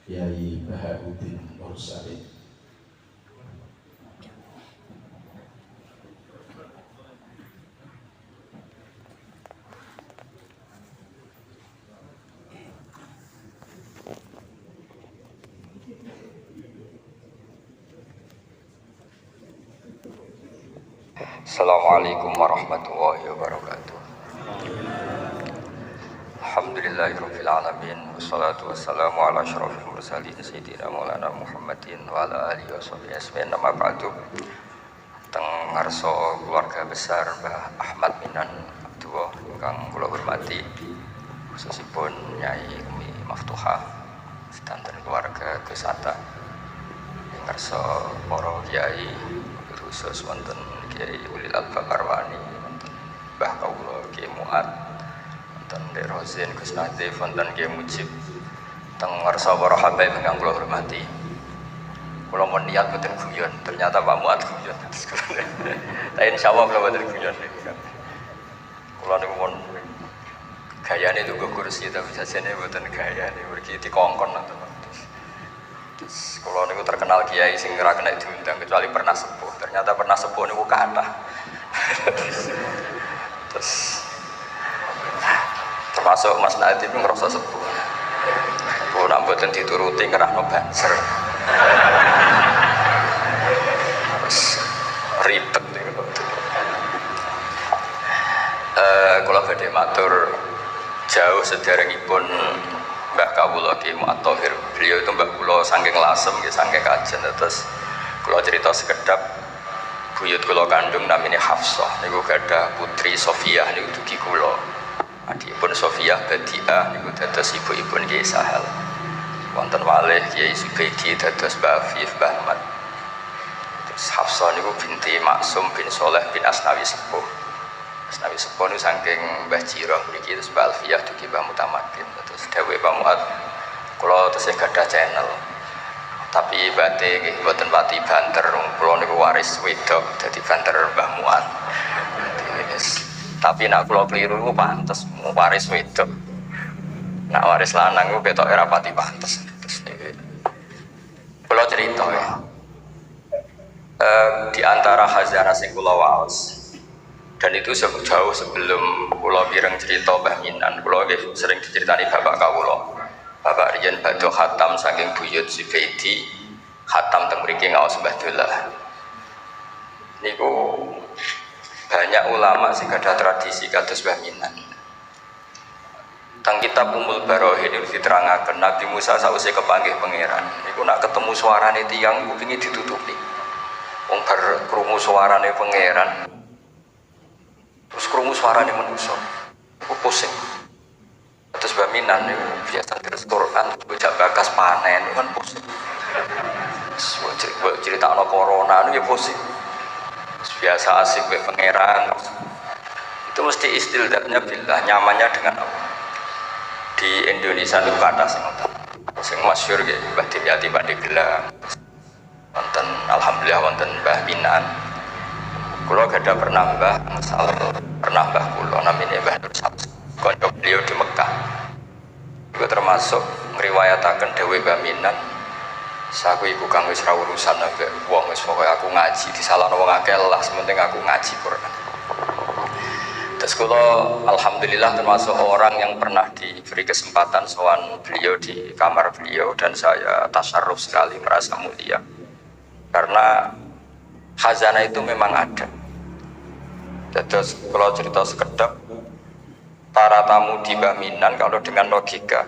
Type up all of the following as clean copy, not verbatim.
Kiai Baharuddin Mursalin. Assalamualaikum warahmatullahi wabarakatuh. Alhamdulillahirabbil alamin wassalatu wassalamu ala asyrofil mursalin sayyidina maulana Muhammadin wa ala alihi washabihi ajmain. Nama ba'du. Teng ngarsa keluarga besar Mbah Ahmad Minan Abdullah ingkang kula hormati, khususipun Nyai Umi Maftuhah sedanten keluarga Gus Atta, ngarsa para kiai khusus wonten Kiai Ulil Albab Arwani, Mbah Kawula Kiai Muat, wonten Dek Rozin Gus Nazif, wonten Kiai Mujib, teng ngarsa para habaib ingkang kula hormati. Kula mun niat boten guyon, ternyata Pak Muat guyon. Tapi insyaallah kula boten guyon. Kula niku mun gayane tunggu kursi tapi sajane boten gayane mergi dikongkon ngoten. Terus kula niku terkenal kiai sing ora kena diundang kecuali pernah sepuh. Ternyata pernah sepuh niku kathah. Terus termasuk Mas Nadiem ngerasa sepuh. Kula nak mboten dituruti ngerahno banser. Terus ribet niku. Kula badhe matur jauh sederengipun Mbah Kawula Ki Muat Thohir. Beliau itu mbah kula saking lasem nggih saking kajen. Terus kula cerita sekedap buyut kula kandung namine Hafsah niku gadah putri Sofiah niku dugi kula. Adipun Sofiah Badiah niku dados ibu-ibun Kiai Sahal. Wonten walih Kiai Zubaidi dados Mbah Afif Mbah Ahmad. Terus Hafsah niku binti Maksum bin Soleh bin Asnawi Sepuh. Asnawi Sepuh niku saking Mbah Jiroh mriki terus Mbah Alfiyah dugi Mbah Mutamakin. Terus dawuh Pak Muat kula tesih gadah channel. Tapi bate nggih mboten pati banter, kula niku waris wedok dadi banter Mbah Muat. Tapi nak kula kliru niku pantes waris wedok. Nak waris lanang niku ketoke ora pati pantes. Terus niki kula cerita ya. Di antara khazanah sing kula waos dan itu jauh sebelum kula pireng cerita Mbah Minan, kula nggih sering diceritani bapak kawula. Bapak riyen badhe khatam saking buyut Zubaidi, khatam teng mriki ngaos Mbah Dullah. Niku banyak ulama sing gadah tradisi kados Mbah Minan. Teng kitab Ummul Barohin itu diterangaken Nabi Musa sausé kepanggih pangeran. Niku nak ketemu suarane tiyang kupinge ditutupi. Wong bar krungu suarane pangeran. Terus krungu suarane manusa. Aku pusing. Terus Mbah Minan niku biasa terus Quran bocah bakas panen kan pusing. Cerita ana corona niku ya pusing. Biasa asik be pangeran. Itu mesti istilahnya billah, nyamannya dengan Allah. Di Indonesia itu kata sing masyhur nggih Mbah Dimyati Pandeglang. Wonten alhamdulillah wonten Mbah Minan. Kula gadah pernah Mbah kula namine Mbah Nur Syams. Kanca beliau di Mekah. Itu termasuk ngriwayataken dawuh Mbah Minan. Saku iku kang wis ra urusan ambek wong wis pokoke aku ngaji disalahno wong akeh lah, sementing aku ngaji Quran. Terus kula alhamdulillah termasuk orang yang pernah diberi kesempatan sowan beliau di kamar beliau dan saya tasyarruf sekali merasa mulia. Karena khazanah itu memang ada. Terus kalau cerita sekedap para tamu di Mbah Minan kalau dengan logika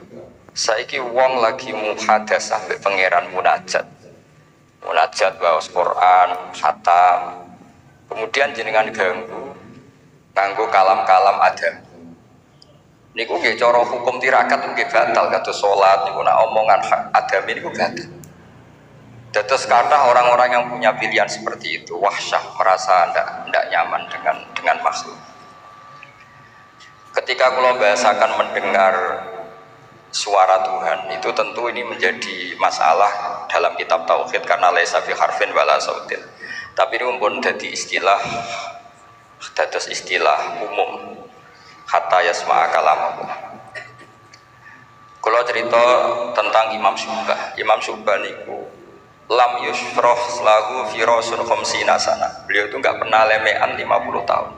saiki wong lagi muhadas sampai pangeran munajat waos Quran khatam kemudian jenengan nganggo kalam-kalam ada niku nggih cara hukum tirakat nggih batal kados salat niku nak omongan hak adami niku batal. Terus kata orang-orang yang punya pilihan seperti itu wahsyah, merasa tidak nyaman dengan makhluk. Ketika kula bahasakan mendengar suara Tuhan itu tentu ini menjadi masalah dalam kitab tauhid karena laisa fi harfin wala sautin. Tapi ini pun jadi istilah umum hatta yasma'a kalamahu. Kalau cerita tentang Imam Syu'bah, Imam Syu'bah niku lam yusroh lahu firasun khamsina sana. Beliau itu nggak pernah lemean 50 tahun.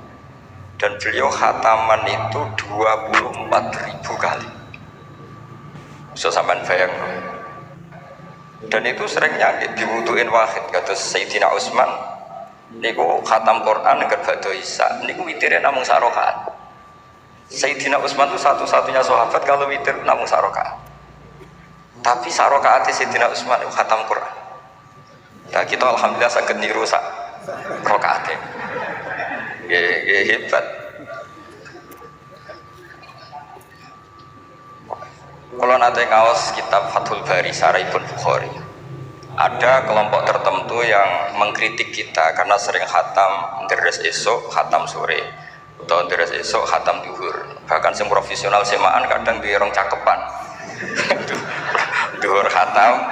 Dan beliau khataman itu 24.000 kali. So sampean bayang. Dan itu seringnya diwuduin wahid kata Sayyidina Utsman niku khatam Quran nggak badha Isya. Niku witirnya namung sak rakaat. Sayyidina Utsman itu satu-satunya sahabat kalau witir namung sak rakaat. Tapi sak rakaate Sayyidina Utsman itu khatam Quran. Nah kita alhamdulillah saged niru sak rakaate. Hebat. Kalau nanti ngawas kitab Fathul Bari Syarahipun Bukhari, ada kelompok tertentu yang mengkritik kita karena sering khatam deres esok, khatam sore, atau deres esok, khatam duhur. Bahkan yang profesional semaan kadang di orang cakepan, duhur khatam,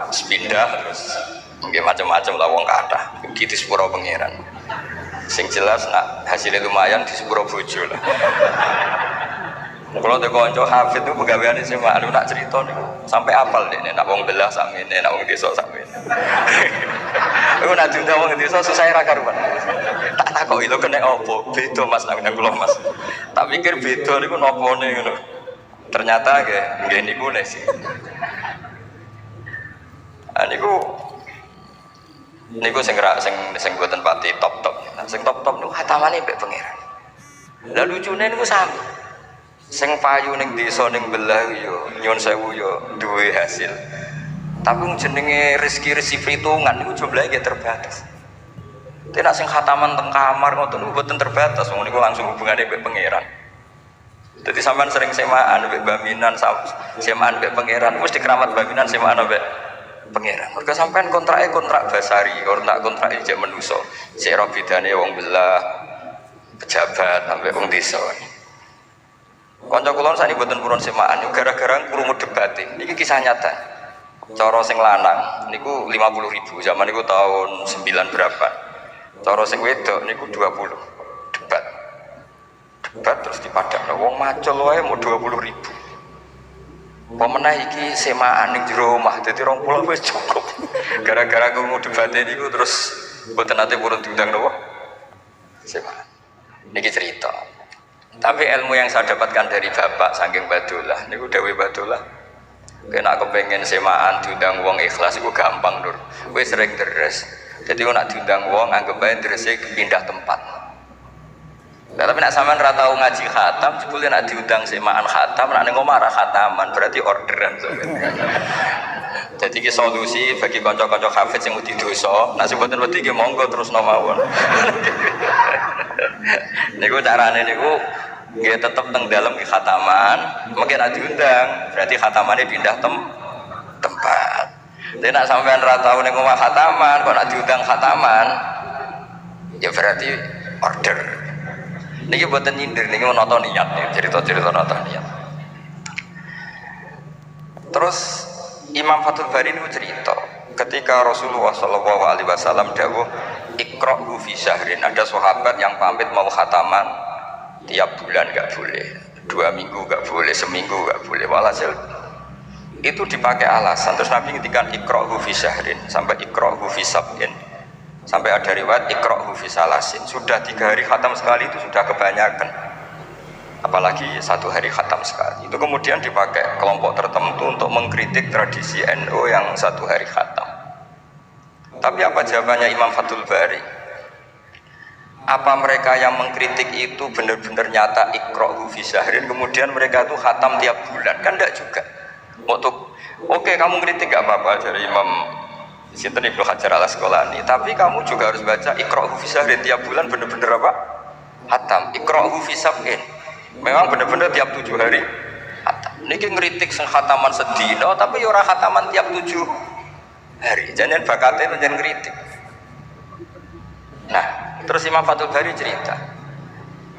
sepindah terus, mungkin macam-macam lah wong kata, gitu sepuro pengiran. Sing jelas nak hasilnya lumayan di sepuro bojo lah. Kalau ada konco hafid itu pegawaiannya SMA, lu nak cerita nih, sampai apal deh, nak wong belah sami nih, nak wong desa sami. Aku nak diundang wong desa susah rakaruan. Tak kok itu kena opo, beda mas, nak kulo mas. Tak pikir beda nih, nopo nih, ternyata kayak gini gue nih sih. Niku sing buatan pati top, sing top nih hatamane mbek pangeran. Lah lucune niku sami. Sing payu ning desa ning belah yo nyun sewu yo duwe hasil. Tapi jenenge rezeki perhitungan niku jumlahe nggih terbatas. Tidak sing khataman teng kamar ngoten niku mboten terbatas, wong niku langsung hubungane mbek pangeran. Dadi sampean sering semaan mbek baminan, semaan mbek pangeran, mesti keramat baminan semaan mbek pangeran. Mergo sampean kontrak basari, kontrak ijek manusa. Sik ro bedane wong belah pejabat sampai wong desa. Kanca kula sakniki mboten purun semaan gara-gara krungu debat. Niki kisah nyata. Cara sing lanang niku 50.000, zaman niku tahun 9 berapa. Cara sing wedok niku 20. Debat terus dipadakno wong macul wae mau 20.000. Pemenah iki semaan ning jero omah dadi 20 wis cukup. Gara-gara krungu debat niku terus mboten nate purun diundang napa? Semaan. Niki cerita. Tapi ilmu yang saya dapatkan dari bapak saking Badullah, niku dawuh Badullah. Kena kepengen semaan diundang wong ikhlas iku gampang, Nur. Kowe sering deres. Jadi kok nak diundang wong anggap bae derese pindah tempat. Nah, tapi nak sampean ra tau ngaji khatam, jebule nak diundang semaan khatam, nak ning omah ra khataman, berarti orderan. Jadi ki solusi bagi kanca-kanca hafid sing wedi dosa, nak sebutan wedi ki monggo terus mawon. Niku carane niku nggih tetep teng dalem ki khataman, mungkin nek diundang berarti khatamane pindah tempat. Dene nak sampean ra tau ning omah khataman, kok nak diundang khataman ya berarti order. Niki mboten nyindir, niki nata niat, cerita-cerita nata niat. Terus Imam Fathul Bari ini cerita ketika Rasulullah SAW dawuh ikra'u fi syahrin, ada sahabat yang pamit mau khataman tiap bulan nggak boleh, 2 minggu nggak boleh, seminggu nggak boleh, walhasil itu dipakai alasan. Terus Nabi ngintikan ikra'u fi syahrin sampai ikra'u fi sab'in, sampai ada riwayat ikra'u fi salasin. Sudah 3 hari khatam sekali itu sudah kebanyakan, apalagi 1 hari khatam sekali. Itu kemudian dipakai kelompok tertentu untuk mengkritik tradisi NU yang 1 hari khatam. Tapi apa jawabannya Imam Fathul Bari? Apa mereka yang mengkritik itu benar-benar nyata ikra'u fi syahrin, kemudian mereka itu khatam tiap bulan? Kan enggak juga. Oke, kamu kritik enggak apa-apa dari Imam Sinten Ibnu Hajar Al-Asqalani, tapi kamu juga harus baca ikra'u fi syahrin tiap bulan benar-benar apa? Khatam. Ikra'u fi sab'in. Memang benar-benar tiap 7 hari khatam. Niki ngritik sing khataman sedina tapi ora khataman tiap 7 hari. Jangan bakatnya menjadi ngritik. Nah, terus Imam Fathul Bari cerita,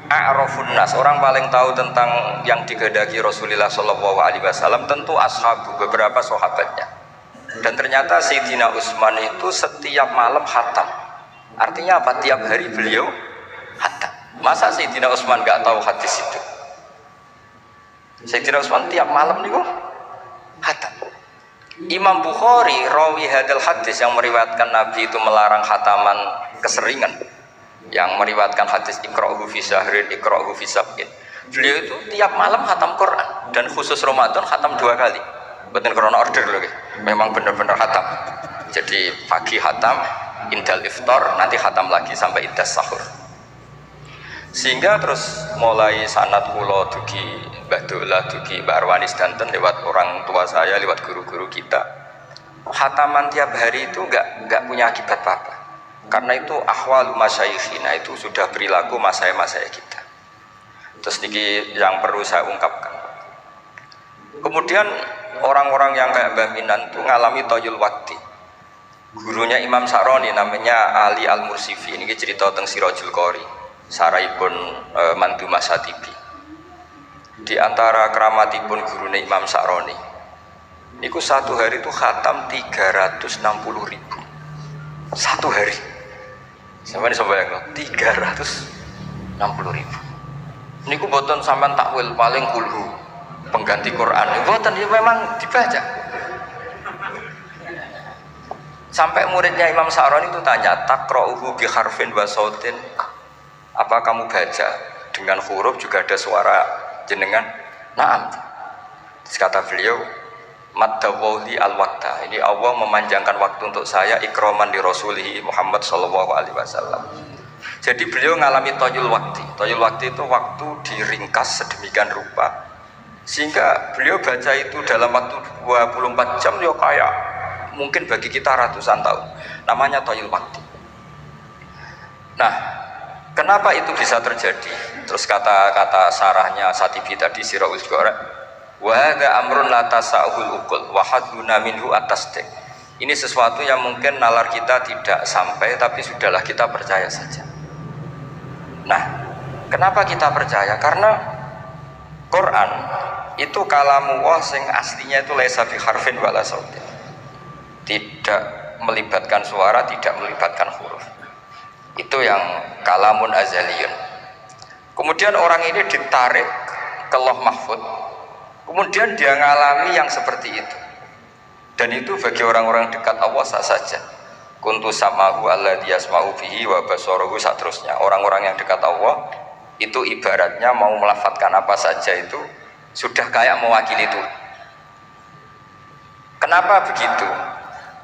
a'rafun nas, orang paling tahu tentang yang digadaki Rasulullah SAW tentu ashabu, beberapa sahabatnya. Dan ternyata Sayyidina Utsman itu setiap malam khatam. Artinya apa? Tiap hari beliau khatam. Masa Sayyidina Utsman nggak tahu hadis itu? Sayyidina Utsman tiap malam nih Imam Bukhari rawi hadal hadis yang meriwayatkan Nabi itu melarang khataman keseringan, yang meriwayatkan hadis ikra'uhu fi syahrin ikra'uhu fi sab'in. Beliau itu tiap malam khatam Quran dan khusus Ramadan khatam 2 kali. Betul karena order loh, memang benar-benar khatam. Jadi pagi khatam, indal iftar, nanti khatam lagi sampai idas sahur. Sehingga terus mulai sanad kula dugi Mbah Dola, dugi Mbak Arwanis Danten lewat orang tua saya, lewat guru-guru kita. Khataman tiap hari itu enggak punya akibat apa-apa. Karena itu ahwalu masyayikhina, itu sudah perilaku masaya-masaya kita. Terus niki yang perlu saya ungkapkan. Kemudian orang-orang yang kayak Mbah Minan itu ngalami toyul wakti. Gurunya Imam Sa'roni namanya Ali Al-Mursifi, ini cerita tentang Sirajul Qori, saraipun mantu Mas Hatibi. Di antara keramatipun gurunya Imam Sa'roni, niku satu hari itu khatam 360.000 satu hari. Sampai ini sobayang 360.000. Niku boten sampean takwil paling kulhu pengganti Quran. Boten ya memang dibaca. Sampai muridnya Imam Sa'roni itu tanya, takra'uhu bi harfin wa sautin. Apa kamu baca dengan huruf juga ada suara jenengan? Naam. Terus kata beliau, maddawli al-waqta. Ini Allah memanjangkan waktu untuk saya ikroman di Rasulihi Muhammad sallallahu alaihi wasallam. Jadi beliau ngalami toyul wakti. Toyul wakti itu waktu diringkas sedemikian rupa sehingga beliau baca itu dalam waktu 24 jam ya kayak mungkin bagi kita ratusan tahun. Namanya toyul wakti. Nah, kenapa itu bisa terjadi? Terus kata-kata sarahnya Satibi tadi Sirahul Qorek, wa hadza amrun la tasahul uqul wa haduna minhu atasdik. Ini sesuatu yang mungkin nalar kita tidak sampai, tapi sudahlah kita percaya saja. Nah, kenapa kita percaya? Karena Quran itu kalamullah sing aslinya itu laisa fi harfin wala sautin. Tidak melibatkan suara, tidak melibatkan huruf. Itu yang kalamun azaliyun. Kemudian orang ini ditarik ke Lauh Mahfud, kemudian dia ngalami yang seperti itu. Dan itu bagi orang-orang dekat Allah sah saja. Kuntu samahu alladzi yasma'u bihi wa basaruhu saterusnya. Orang-orang yang dekat Allah itu ibaratnya mau melafadzkan apa saja itu sudah kayak mewakili itu. Kenapa begitu?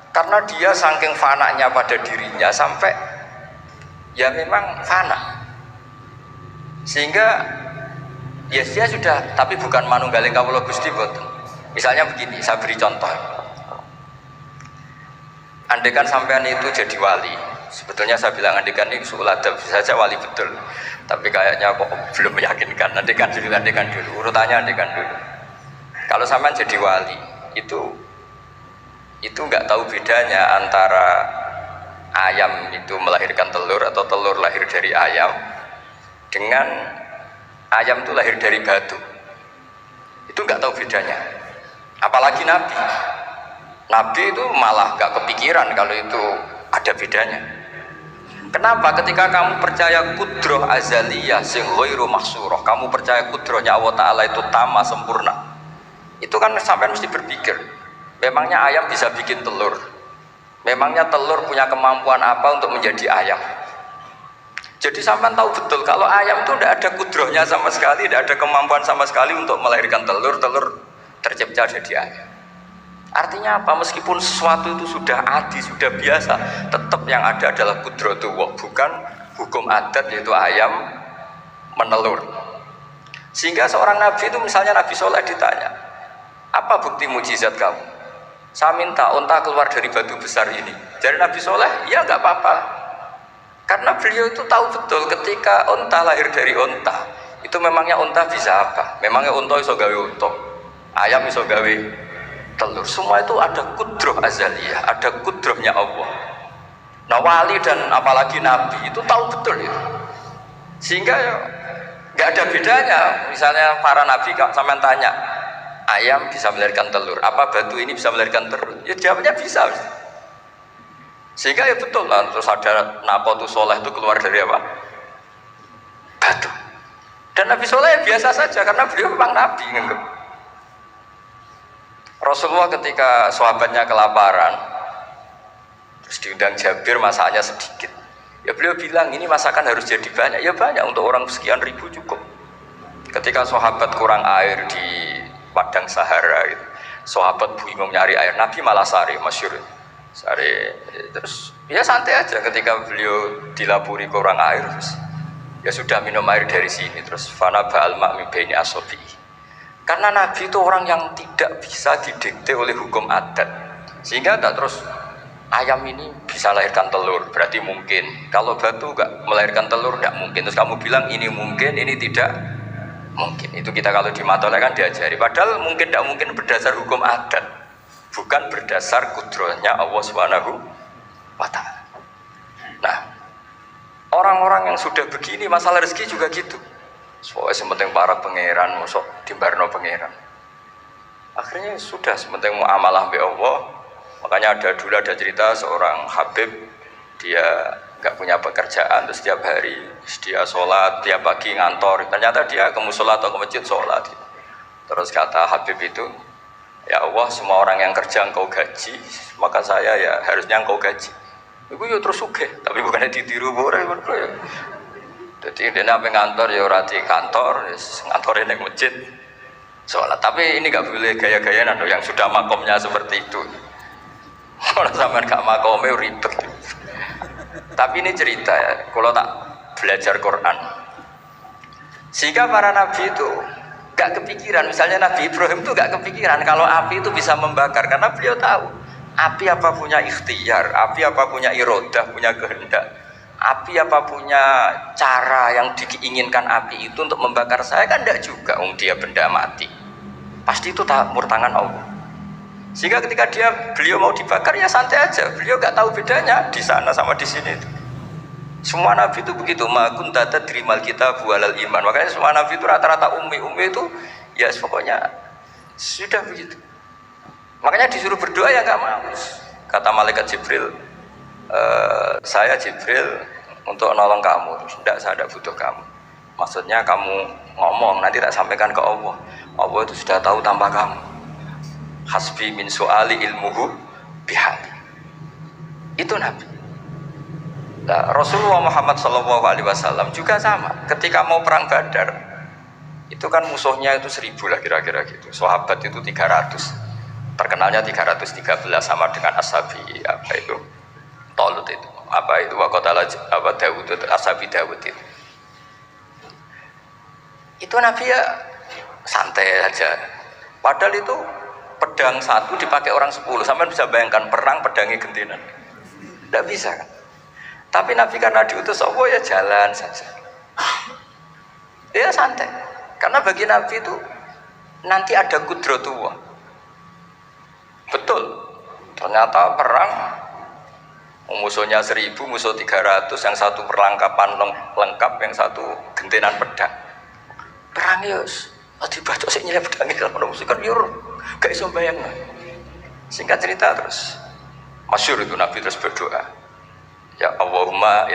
Karena dia saking fananya pada dirinya sampai ya memang fana. Sehingga ya dia sudah, tapi bukan manunggaling kawula Gusti boten. Misalnya begini, saya beri contoh. Andaikan sampean itu jadi wali, sebetulnya saya bilang andaikan ini suladab bisa saja wali betul, tapi kayaknya kok belum meyakinkan. Andaikan dulu, urutannya andaikan dulu. Kalau sampean jadi wali, itu nggak tahu bedanya antara ayam itu melahirkan telur atau telur lahir dari ayam dengan ayam itu lahir dari batu. Itu nggak tahu bedanya. Apalagi Nabi itu malah gak kepikiran kalau itu ada bedanya. Kenapa? Ketika kamu percaya kudroh azaliyah sing ghairu mahsurah, kamu percaya kudrohnya Allah Ta'ala itu tama sempurna, itu kan sampai mesti berpikir, memangnya ayam bisa bikin telur? Memangnya telur punya kemampuan apa untuk menjadi ayam? Jadi sampai tahu betul kalau ayam itu tidak ada kudrohnya sama sekali, tidak ada kemampuan sama sekali untuk melahirkan telur tercipta jadi ayam. Artinya apa? Meskipun sesuatu itu sudah adi, sudah biasa, tetap yang ada adalah kudratullah, bukan hukum adat yaitu ayam menelur. Sehingga seorang nabi itu, misalnya Nabi Soleh ditanya, apa bukti mujizat kamu? Saya minta unta keluar dari batu besar ini. Jadi Nabi Soleh, ya nggak apa-apa. Karena beliau itu tahu betul ketika unta lahir dari unta, itu memangnya unta bisa apa? Memangnya unta iso gawe unta, ayam iso gawe telur. Semua itu ada kudroh azaliyah, ada kudrohnya Allah. Nah wali dan apalagi nabi itu tahu betul itu, sehingga nggak ada bedanya. Misalnya para nabi sampean tanya, ayam bisa melahirkan telur, apa batu ini bisa melahirkan telur? Ya jawabnya bisa. Sehingga ya betul lah. Terus ada Nabi Soleh itu keluar dari apa? Batu. Dan Nabi Soleh biasa saja karena beliau memang nabi. Rasulullah ketika sahabatnya kelaparan, terus diundang Jabir masakannya sedikit. Ya beliau bilang ini masakan harus jadi banyak. Ya banyak, untuk orang sekian ribu cukup. Ketika sahabat kurang air di padang Sahara, gitu, sahabat bingung nyari air, Nabi malah sari, masyhur. Sari, terus ya santai aja ketika beliau dilapuri kurang air, terus ya sudah minum air dari sini, terus fana ba'al ma'mi baini asobi. Karena Nabi itu orang yang tidak bisa didikte oleh hukum adat, sehingga tak terus ayam ini bisa lahirkan telur, berarti mungkin. Kalau batu enggak melahirkan telur, enggak mungkin. Terus kamu bilang ini mungkin, ini tidak mungkin. Itu kita kalau di matolek kan diajari. Padahal mungkin tidak mungkin berdasar hukum adat, bukan berdasar kudrohnya Allah Subhanahu wa ta'ala. Nah, orang-orang yang sudah begini, masalah rezeki juga gitu. Soalnya sementing para pangeran, masuk dimbarno pangeran. Akhirnya sudah, sementing mau amalah be Allah. Makanya dulu ada cerita seorang Habib, dia nggak punya pekerjaan, terus tiap hari dia sholat, tiap pagi ngantor. Ternyata dia ke musola atau ke masjid sholat. Terus kata Habib itu, ya Allah, semua orang yang kerja engkau gaji, maka saya ya harusnya engkau gaji. Ibu ya terus sugih, tapi bukannya ditiru boleh. Jadi dia nape ngantor ya rati kantor, ngantornya di masjid sholat. Tapi ini nggak boleh gaya-gayaan, yang sudah makomnya seperti itu. Kalau sampai gak makomnya ribet. Tapi ini cerita ya, kalau tak belajar Quran. Sehingga para nabi itu gak kepikiran, misalnya Nabi Ibrahim itu gak kepikiran kalau api itu bisa membakar, karena beliau tahu api apa punya ikhtiar, api apa punya irodah, punya kehendak, api apa punya cara yang diinginkan api itu untuk membakar saya, kan tidak juga. Dia benda mati, pasti itu murtangan Allah. Sehingga ketika beliau mau dibakar ya santai aja, beliau gak tahu bedanya di sana sama di sini. Semua nabi itu begitu, ma kunta tadrimal kitab walal iman. Makanya semua nabi itu rata-rata ummi itu ya pokoknya sudah begitu. Makanya disuruh berdoa ya gak mau. Kata malaikat Jibril, saya Jibril untuk nolong kamu. Tidak, saya tidak butuh kamu. Maksudnya kamu ngomong, nanti tak sampaikan ke Allah. Allah itu sudah tahu tanpa kamu. Hasbi min su'ali ilmuhu bihali. Itu Nabi. Nah, Rasulullah Muhammad SAW juga sama. Ketika mau perang Badar, itu kan musuhnya itu 1000 lah kira-kira gitu. Sahabat itu 300. Terkenalnya 313 sama dengan Ashabi apa itu? Talut itu. Apa itu? Waqatala apa Dawud itu, Ashabi Dawud itu. Itu Nabi ya santai aja. Padahal itu pedang satu dipakai orang 10. Sampai bisa bayangkan perang pedangnya gentenan. Tidak bisa kan? Tapi Nabi karena diutus Allah ya jalan saja. Ya santai. Karena bagi Nabi itu nanti ada kudratullah. Betul. Ternyata perang musuhnya 1000, musuh 300, yang satu perlengkapan lengkap, yang satu gentenan pedang. Perang ya dibaca sih nyilep pedangnya kalau musuh kan yur gak iso bayang. Singkat cerita terus masyhur itu Nabi terus berdoa, ya Allahumma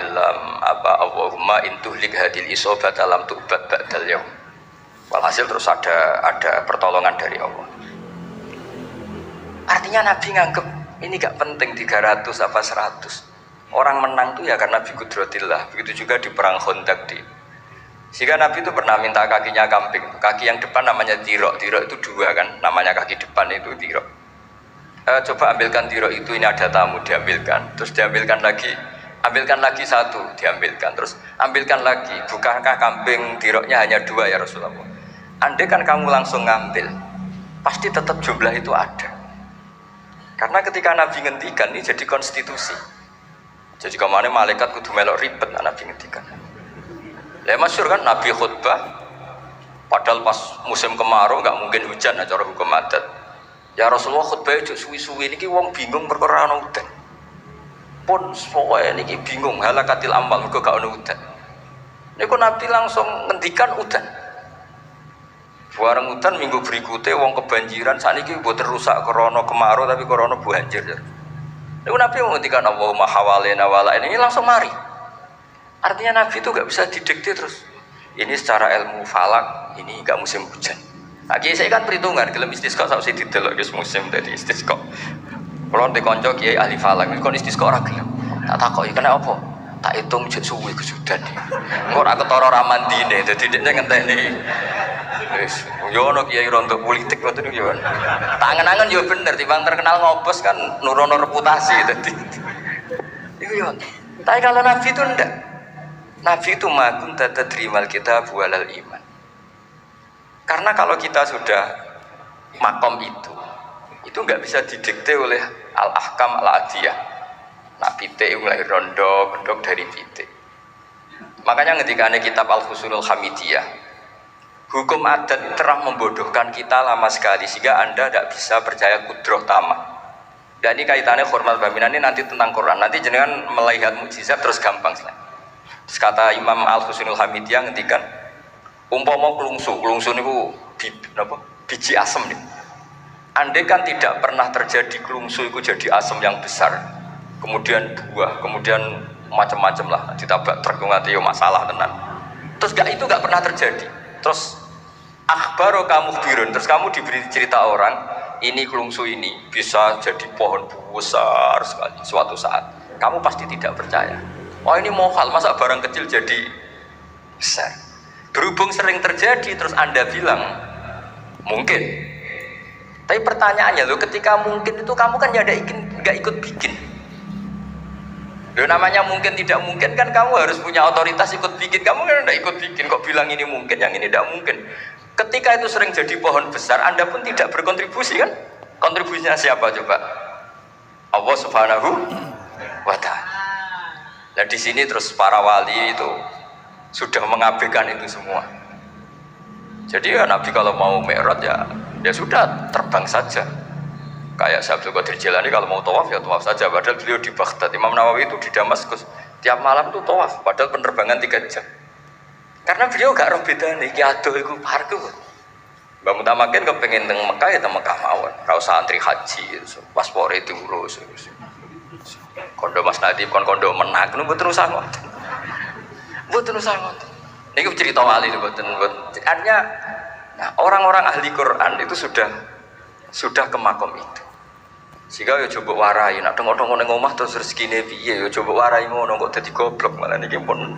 Allahumma intuhlik hadil isobat dalam tubat ba'dal yaum. Walhasil terus ada pertolongan dari Allah. Artinya Nabi nganggep ini gak penting 300 apa 100. Orang menang tuh ya karena bi kudratillah. Begitu juga di perang Khandaq sehingga Nabi itu pernah minta kakinya kambing. Kaki yang depan namanya dirok. Dirok itu 2 kan, namanya kaki depan itu dirok. Coba ambilkan dirok itu, ini ada tamu, diambilkan. Terus diambilkan lagi, ambilkan lagi 1, diambilkan. Terus ambilkan lagi. Bukankah kambing diroknya hanya 2 ya Rasulullah? Andai kan kamu langsung ngambil, pasti tetap jumlah itu ada. Karena ketika Nabi ngendikan ini jadi konstitusi. Jadi kemana malaikat kudu melok ribet Nabi ngendikan. Ya masyhur kan Nabi khutbah, padahal pas musim kemarau nggak mungkin hujan acara hukum adat. Ya Rasulullah khutbah itu suwi-suwi niki wong bingung perkara ana udan. Pun pokoke niki bingung halakatil amal mergo gak ana udan. Niku Nabi langsung ngendikan udan. Bareng udan minggu berikutnya wong kebanjiran, saniki mboten rusak krana kemarau tapi krana banjir. Niku Nabi ngendikan Allahumma hawalena wala ini langsung mari. Artinya Nabi itu gak bisa didikte terus. Ini secara ilmu falak, ini gak musim hujan. Kiai saya kan perhitungan, gelem istisqa sak sing didelok wis musim dadi istisqa. Kalau di konco kiai ahli falak, kon istisqa ora gelem. Tak takoki kena apa? Tak hitung jek suwe kesudan. Engko ora ketara ra mandine, dadi dekne ngenteni. Wis, yo ono kiai rontok politik ngoten yo. Tangan-tangan yo bener, timbang terkenal ngobos kan nurono reputasi dadi. Iku yo. Tapi kalau Nabi itu ndak. Nabi itu makun tadrimal kitab walal iman. Karena kalau kita sudah makom itu nggak bisa didikte oleh al-ahkam al-adiyah. Nak pitik mulai rondo dari pitik. Makanya ketika ada kitab Al-Fusulul Hamidiyah, hukum adat telah membodohkan kita lama sekali sehingga Anda tidak bisa percaya kudroh tamah. Dan ini kaitannya formal baminan ini nanti tentang Quran. Nanti jenengan melihat mukjizat terus gampang sih. Terus kata Imam Al-Fusulul Hamidiyah ngendikan umpama klungsu niku biji asem nih. Andai kan tidak pernah terjadi klungsu itu jadi asem yang besar, kemudian buah, kemudian macam-macam lah ditabrak truk ngati yo masalah tenan. Terus itu gak pernah terjadi. Terus akhbaro kamu birun, terus kamu diberi cerita orang ini klungsu ini bisa jadi pohon besar sekali suatu saat. Kamu pasti tidak percaya. Oh ini mohal, masa barang kecil jadi besar. Berhubung sering terjadi, terus Anda bilang mungkin. Tapi pertanyaannya loh, ketika mungkin itu kamu kan nggak ikut bikin. Loh namanya mungkin tidak mungkin kan kamu harus punya otoritas ikut bikin. Kamu kan nggak ikut bikin, kok bilang ini mungkin, yang ini tidak mungkin. Ketika itu sering jadi pohon besar, Anda pun tidak berkontribusi kan? Kontribusinya siapa coba? Allah Subhanahu wa Ta'ala. Nah di sini terus para wali itu sudah mengabaikan itu semua. Jadi ya Nabi kalau mau mi'raj ya sudah terbang saja. Kayak Syekh Abdul Qadir Jilani kalau mau tawaf ya tawaf saja. Padahal beliau di Baghdad, Imam Nawawi itu di Damaskus tiap malam itu tawaf. Padahal penerbangan 3 jam. Karena beliau gak roh beda nih. Kiado itu parku. Mbak Mutamakin kepengen teng Mekah ya teng Mekah mawon. Kau santri haji, paspor itu urus. Kondo Mas Nadib kondo menak, nu betul sama. Betul sangat. Ini cerita wali betul. Artinya, nah, orang-orang ahli Quran itu sudah ke makom itu. Sehingga yo coba warai, nak tengok-tengok neng omah terus rezekine piye, yo coba warai ngono kok dadi goblok malah niki pun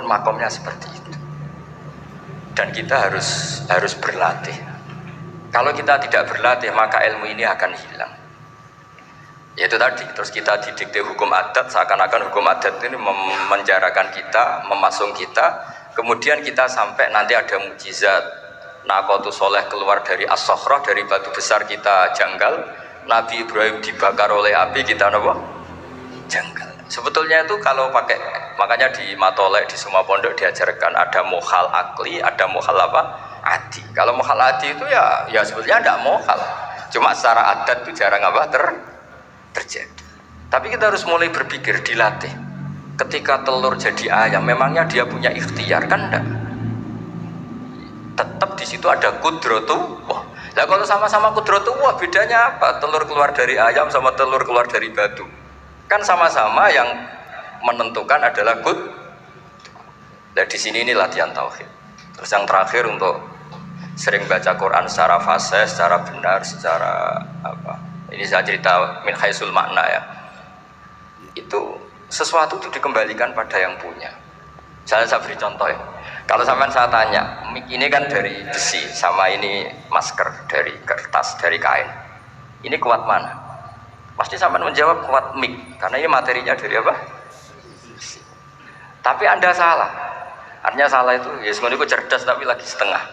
makomnya seperti itu. Dan kita harus berlatih. Kalau kita tidak berlatih maka ilmu ini akan hilang. Yaitu tadi, terus kita didikte hukum adat, seakan-akan hukum adat ini memenjarakan kita, memasung kita, kemudian kita sampai nanti ada mukjizat Naqatus Soleh keluar dari As-Sokhrah, dari batu besar kita janggal, Nabi Ibrahim dibakar oleh api kita apa? Janggal. Sebetulnya itu kalau pakai, makanya di Matolek, di semua pondok diajarkan ada mohal akli, ada mohal apa? Adi. Kalau mohal adi itu ya sebetulnya tidak mohal, cuma secara adat itu jarang apa terjadi. Tapi kita harus mulai berpikir, dilatih. Ketika telur jadi ayam, memangnya dia punya ikhtiar kan enggak? Tetap di situ ada kudratullah. Nah kalau sama-sama kudratullah, bedanya apa? Telur keluar dari ayam sama telur keluar dari batu. Kan sama-sama yang menentukan adalah Nah di sini ini latihan tauhid. Terus yang terakhir untuk sering baca Quran secara fasih, secara benar, secara apa? Ini saya cerita min haisul makna ya. Itu sesuatu itu dikembalikan pada yang punya. Saya beri contoh ya. Kalau sampai saya tanya, mic ini kan dari besi, sama ini masker dari kertas, dari kain. Ini kuat mana? Pasti sampai menjawab kuat mic, karena ini materinya dari apa? Besi. Tapi Anda salah. Artinya salah itu, ya semuanya cerdas tapi lagi setengah.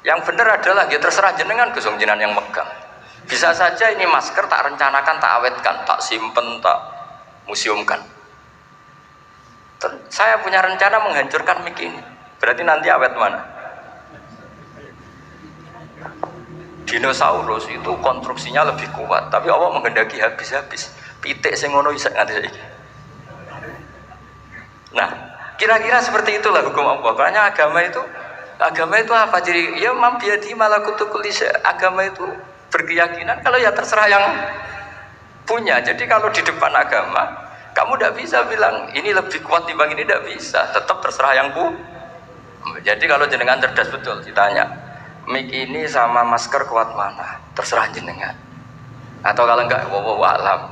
Yang benar adalah, ya terserah jenengan, Gus jenengan yang megang. Bisa saja ini masker tak rencanakan, tak awetkan, tak simpen, tak museumkan. Saya punya rencana menghancurkan mic ini. Berarti nanti awet mana? Dinosaurus itu konstruksinya lebih kuat, tapi Allah menghendaki habis-habis. Pitik sing ngono iso nganti saiki. Nah, kira-kira seperti itulah hukum Allah. Karena agama itu apa? Jadi ya mambiati malakutu kulli syai. Agama itu berkeyakinan kalau ya terserah yang punya. Jadi kalau di depan agama kamu tidak bisa bilang ini lebih kuat dibanding ini, tidak bisa, tetap terserah yang punya. Jadi kalau jenengan cerdas betul ditanya mic ini sama masker kuat mana? Terserah jenengan. Atau kalau enggak, wallahu alam.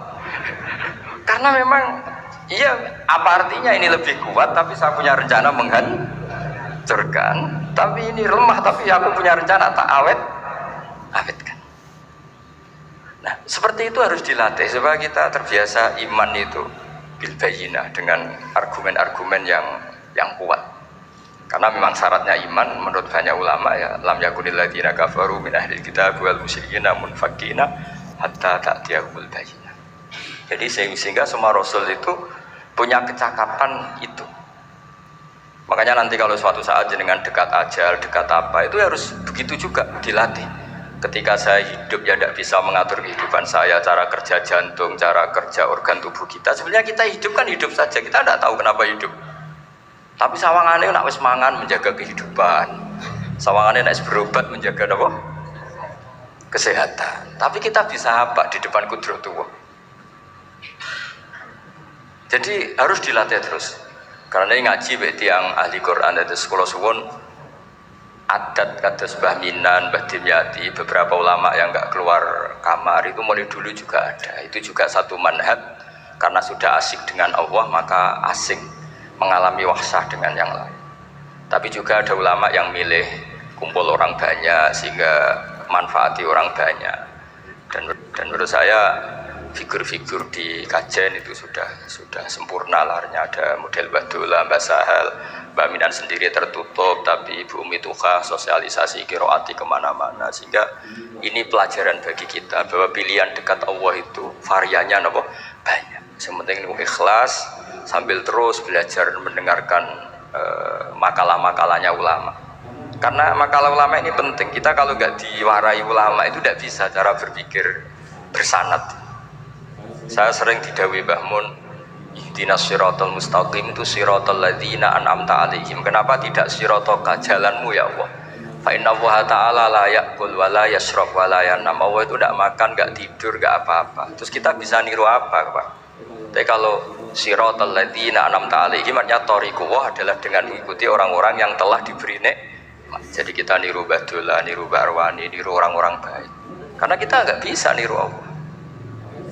Karena memang, iya, apa artinya ini lebih kuat, tapi saya punya rencana menghancurkan. Tapi ini lemah, tapi aku punya rencana tak awetkan. Nah, seperti itu harus dilatih supaya kita terbiasa iman itu bil bayyinah dengan argumen-argumen yang kuat. Karena memang syaratnya iman menurut banyak ulama ya, lam yakunil ladzina kafaru min ahlil kitab wal musyrikina munfakina hatta ta'tiyahumul bayyinah. Jadi sehingga semua rasul itu punya kecakapan itu. Makanya nanti kalau suatu saat jenengan dekat ajal, dekat apa, itu harus begitu juga dilatih. Ketika saya hidup ya tidak bisa mengatur kehidupan saya, cara kerja jantung, cara kerja organ tubuh kita. Sebenarnya kita hidup kan hidup saja, kita tidak tahu kenapa hidup. Tapi sawangane nak wis mangan menjaga kehidupan. Sawangane nak berobat menjaga apa? Kesehatan. Tapi kita bisa apa di depan kudratullah? Jadi harus dilatih terus. Karena ini ngaji bagi yang ahli Quran dan sekolah suwon adat kados Mbah Minan, Mbah Dimyati, beberapa ulama yang nggak keluar kamar itu mulai dulu juga ada. Itu juga satu manhaj karena sudah asik dengan Allah maka asing mengalami wahsah dengan yang lain. Tapi juga ada ulama yang milih kumpul orang banyak sehingga manfaati orang banyak. Dan menurut saya figur-figur di kajian itu sudah sempurna larnya. Ada model Mbah Dola, Mbah Sahal, Mbah Minan sendiri tertutup, tapi Ibu Umi Tuha sosialisasi kiroati kemana-mana. Sehingga ini pelajaran bagi kita bahwa pilihan dekat Allah itu variannya banyak. Yang penting ikhlas sambil terus belajar mendengarkan makalah-makalahnya ulama. Karena makalah ulama ini penting. Kita kalau nggak diwarai ulama itu tidak bisa cara berpikir bersanad. Saya sering didhawuhi Mbah Mun, ihdinas siratal mustaqim itu siratal ladzina an'amta 'alaihim. Kenapa tidak siratoka jalanmu ya Allah? Fa inna Allah ta'ala la ya'kul wa la yashrab wa la yanam. Allah itu tidak makan, tidak tidur, tidak apa-apa. Terus kita bisa niru apa, Pak? Tapi kalau siratal ladzina an'amta 'alaihim artinya thariqullah adalah dengan mengikuti orang-orang yang telah diberi nikmat. Jadi kita niru Mbah Dola, niru Mbah Arwani, niru orang-orang baik. Karena kita nggak bisa niru Allah.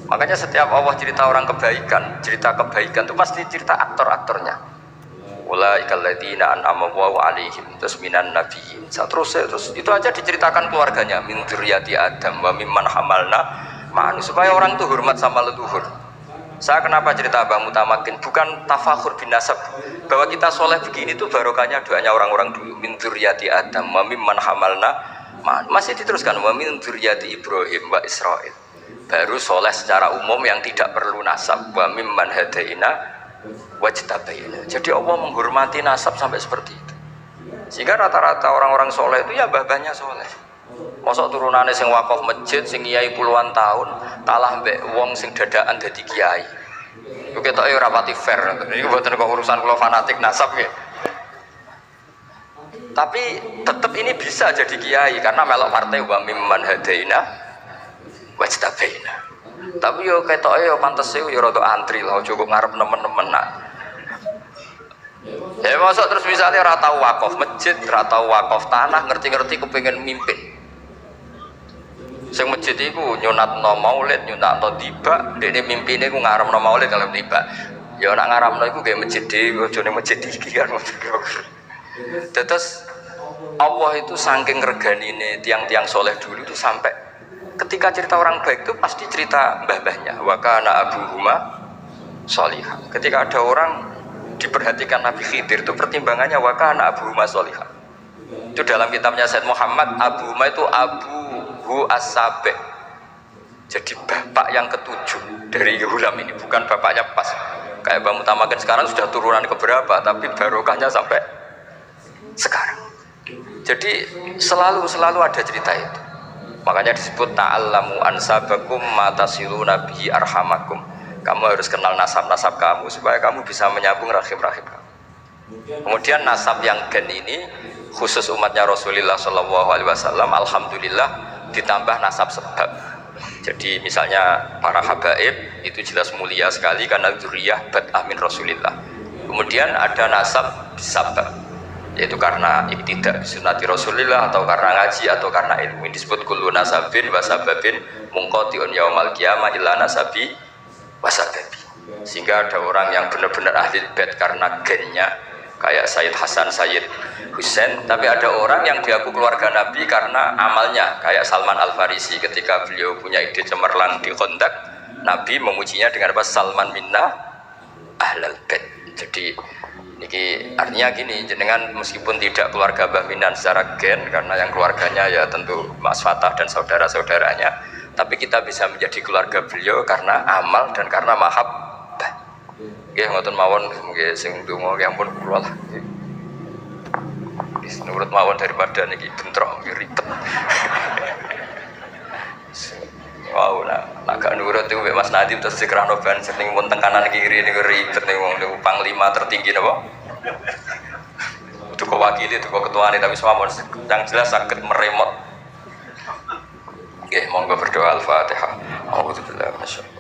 Makanya setiap Allah cerita orang kebaikan, cerita kebaikan itu pasti cerita aktor-aktornya. Ulaikal ladzina an'ama Allahu 'alaihim terus minan nabiyyin. Terus itu aja diceritakan keluarganya min dzurriyyati Adam wa mimman hamalna ma'an supaya orang itu hormat sama leluhur. Saya kenapa cerita Abah Mutamakin bukan tafakhur bin nasab bahwa kita soleh begini itu barokahnya doanya orang-orang dulu min dzurriyyati Adam wa mimman hamalna ma'an. Masih diteruskan wa min dzurriyyati Ibrahim wa Israil. Baru soleh secara umum yang tidak perlu nasab wa mimman hadaina wajtabaina. Jadi Allah menghormati nasab sampai seperti itu. Sehingga rata-rata orang-orang soleh itu ya babanya soleh. Mosok turunane sing wakaf masjid sing kiai puluhan tahun kalah mbek wong sing dadakan dadi kiai. Iku ketoke ora pati fair. Iki mboten kok urusan kula fanatik nasab nggih. Tapi tetap ini bisa jadi kiai karena melok partai wa mimman hadaina wajtabaina. Tapi yo ketoke yo pantes yo rada antri lah cukup ngarep nemen-nemen nak. Ya masuk terus misalnya ora tau wakaf masjid, ora tau wakaf tanah, ngerti-ngerti kepengin mimpin. Sing masjid iku nyunatno maulid, nyunatno tiba, dekne mimpine ku ngarepno maulid kalau tiba. Ya nak ngarepno iku nggih masjid dhewe, aja ning masjid iki kan. Terus Allah itu saking reganine tiang-tiang soleh dulu itu sampai ketika cerita orang baik itu pasti cerita mbah-mbahnya wa kana abuhuma sholihah. Ketika ada orang diperhatikan Nabi Khidir itu pertimbangannya wa kana abuhuma sholihah. Itu dalam kitabnya Said Muhammad abuhuma itu abuhu as-sabi. Jadi bapak yang ketujuh dari Hulam ini bukan bapaknya pas. Kayak Mbah Mutamakin sekarang sudah turunan keberapa tapi barokahnya sampai sekarang. Jadi selalu ada cerita itu. Makanya disebut ta'allamu ansabakum matasiluna bihi arhamakum. Kamu harus kenal nasab-nasab kamu supaya kamu bisa menyambung rahim-rahim kamu. Kemudian nasab yang gen ini khusus umatnya Rasulullah SAW, alhamdulillah ditambah nasab sebab. Jadi misalnya para habaib itu jelas mulia sekali karena dzurriyyah bad'ah min Rasulillah. Kemudian ada nasab sabab. yaitu karena iktidak sunnati Rasulillah atau karena ngaji atau karena ilmu. Ini disebut kullu nasabin wasababin mungqati'un yaumal qiyamah illa nasabi wasababi. Sehingga ada orang yang benar-benar ahli bait karena gennya kayak Sayyid Hasan, Sayyid Husain, tapi ada orang yang diaku keluarga Nabi karena amalnya kayak Salman Al-Farisi. Ketika beliau punya ide cemerlang di Khandaq, Nabi memujinya dengan apa? Salman minna ahlal bait. Jadi ini artinya gini, jenengan meskipun tidak keluarga Mbah Minan secara gen karena yang keluarganya ya tentu Mas Fatah dan saudara-saudaranya, tapi kita bisa menjadi keluarga beliau karena amal dan karena mahabbah. Nggih ngoten mawon, nggih sing ndonga yang pun kula lah. Wis nurut mawon daripada niki bentrok ribet. Wow, nak gak nurut itu Mas Nadiem terus dikerano ban sing pun teng kanan kiri niku ribet ning wong niku panglima tertinggi napa? Itu kok wakili, itu kok ketuane tapi semua yang jelas saged meremot. Nggih, monggo berdoa Al-Fatihah. A'udzubillahi minasyaitonir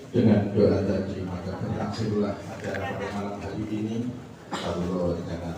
Dengan doa tadi maka berakhirlah acara pada malam hari ini. Allah jangan